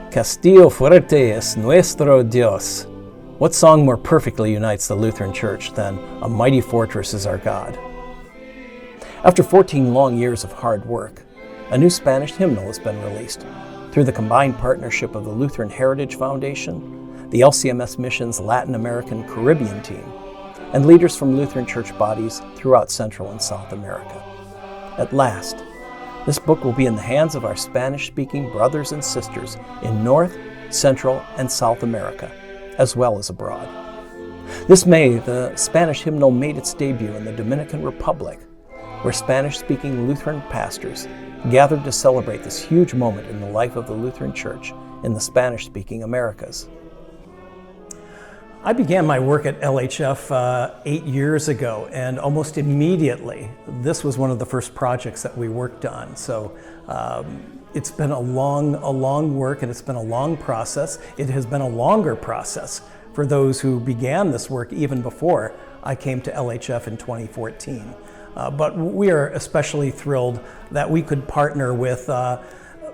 Castillo fuerte es nuestro Dios. What song more perfectly unites the Lutheran Church than A Mighty Fortress is Our God? After 14 long years of hard work, a new Spanish hymnal has been released through the combined partnership of the Lutheran Heritage Foundation, the LCMS Mission's Latin American Caribbean team, and leaders from Lutheran church bodies throughout Central and South America. At last, this book will be in the hands of our Spanish-speaking brothers and sisters in North, Central, and South America, as well as abroad. This May, the Spanish hymnal made its debut in the Dominican Republic, where Spanish-speaking Lutheran pastors gathered to celebrate this huge moment in the life of the Lutheran Church in the Spanish-speaking Americas. I began my work at LHF 8 years ago, and almost immediately, this was one of the first projects that we worked on. So it's been a long work, and it's been a long process. It has been a longer process for those who began this work even before I came to LHF in 2014. But we are especially thrilled that we could partner with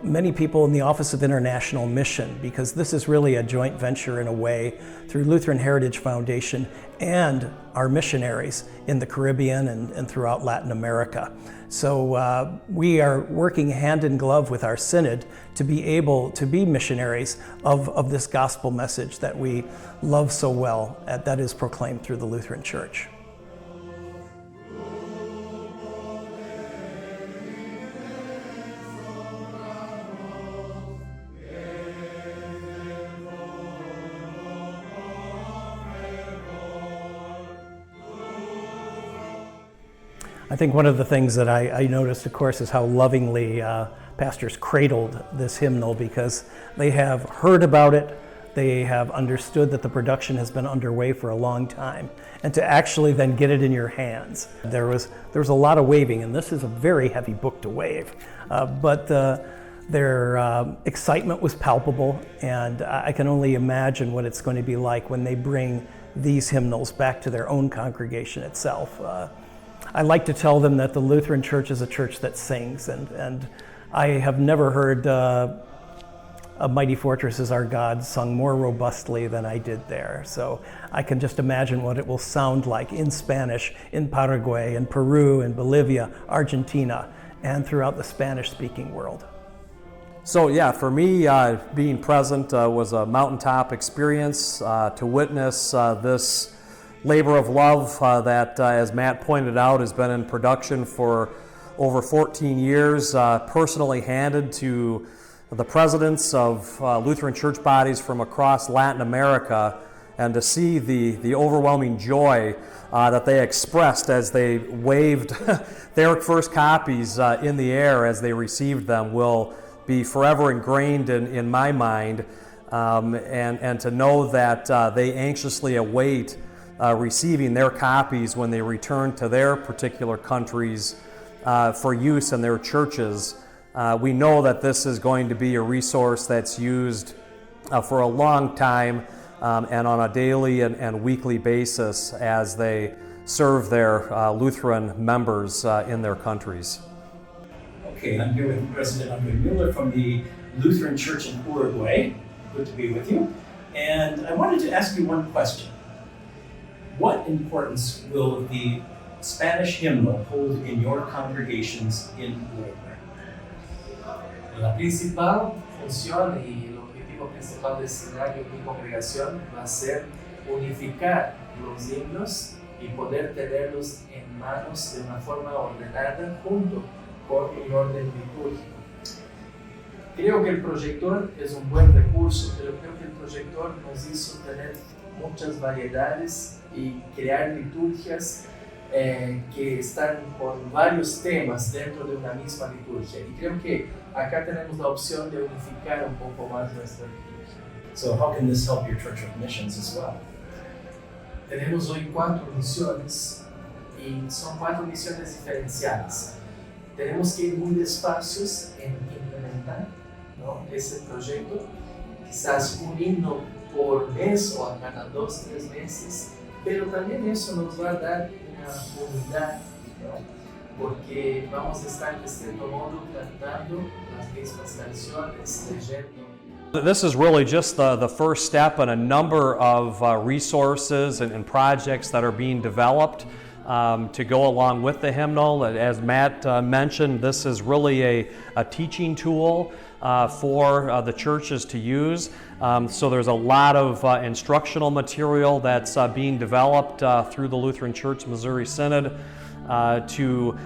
many people in the Office of International Mission, because this is really a joint venture in a way through Lutheran Heritage Foundation and our missionaries in the Caribbean and throughout Latin America. So we are working hand in glove with our synod to be able to be missionaries of this gospel message that we love so well, that is proclaimed through the Lutheran Church. I think one of the things that I noticed, of course, is how lovingly pastors cradled this hymnal, because they have heard about it, they have understood that the production has been underway for a long time, and to actually then get it in your hands. There was a lot of waving, and this is a very heavy book to wave, but their excitement was palpable, and I can only imagine what it's going to be like when they bring these hymnals back to their own congregation itself. I like to tell them that the Lutheran Church is a church that sings, and I have never heard A Mighty Fortress is Our God sung more robustly than I did there. So I can just imagine what it will sound like in Spanish in Paraguay, in Peru, in Bolivia, Argentina, and throughout the Spanish-speaking world. So yeah, for me, being present was a mountaintop experience to witness this labor of love that, as Matt pointed out, has been in production for over 14 years, personally handed to the presidents of Lutheran church bodies from across Latin America, and to see the overwhelming joy that they expressed as they waved their first copies in the air as they received them will be forever ingrained in my mind, and to know that they anxiously await receiving their copies when they return to their particular countries for use in their churches. We know that this is going to be a resource that's used for a long time and on a daily and weekly basis as they serve their Lutheran members in their countries. Okay, I'm here with President Andre Miller from the Lutheran Church in Uruguay. Good to be with you. And I wanted to ask you one question. What importance will the Spanish hymnal hold in your congregations in Uruguay? La principal función y el objetivo principal de escenario de mi congregación va a ser unificar los himnos y poder tenerlos en manos de una forma ordenada junto con un orden litúrgico. Creo que el proyector es un buen recurso, pero creo que el proyector nos hizo tener muchas variedades y crear liturgias que están por varios temas dentro de una misma liturgia. Y creo que acá tenemos la opción de unificar un poco más nuestra liturgia. So how can this help your church with missions as well? Tenemos hoy 4 misiones y son 4 misiones diferenciadas. Tenemos que ir muy despacios en implementar, ¿no?, ese proyecto. Quizás un himno por mes o a cada 2-3 meses, pero también eso nos va a dar una unidad, ¿no? Porque vamos a estar de cierto modo cantando las mismas canciones, leyendo. This is really just the first step in a number of resources and projects that are being developed to go along with the hymnal. As Matt mentioned, this is really a teaching tool for the churches to use. So there's a lot of instructional material that's being developed through the Lutheran Church Missouri Synod to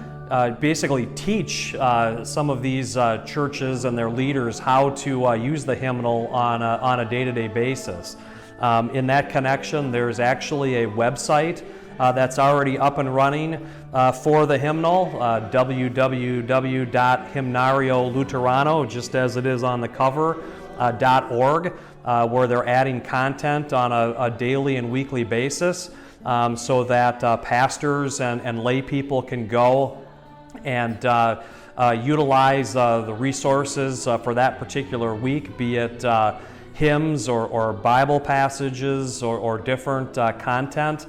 basically teach some of these churches and their leaders how to use the hymnal on a day-to-day basis. In that connection, there's actually a website that's already up and running for the hymnal, www.hymnarioluterano, just as it is on the cover, .org, where they're adding content on a daily and weekly basis so that pastors and lay people can go and utilize the resources for that particular week, be it hymns or Bible passages or different content.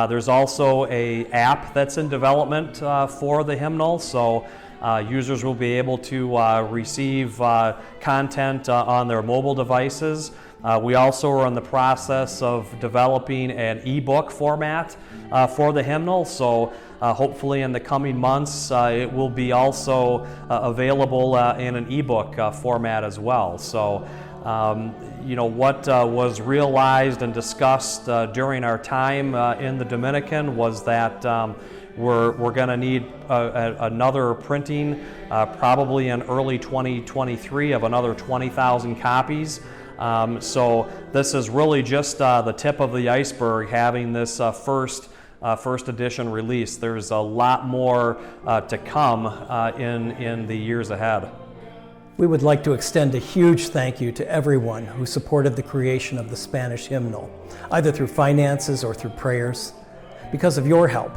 There's also an app that's in development for the hymnal, so users will be able to receive content on their mobile devices. We also are in the process of developing an ebook format for the hymnal, so hopefully in the coming months it will be also available in an ebook format as well. So what was realized and discussed during our time in the Dominican was that we're going to need another printing probably in early 2023 of another 20,000 copies. So this is really just the tip of the iceberg, having this first edition release. There's a lot more to come in the years ahead. We would like to extend a huge thank you to everyone who supported the creation of the Spanish hymnal, either through finances or through prayers. Because of your help,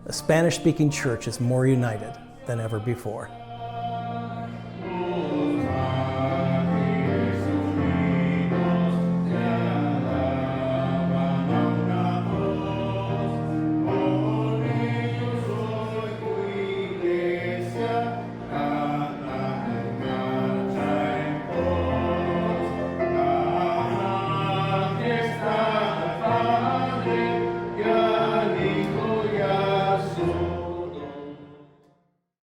the Spanish-speaking church is more united than ever before.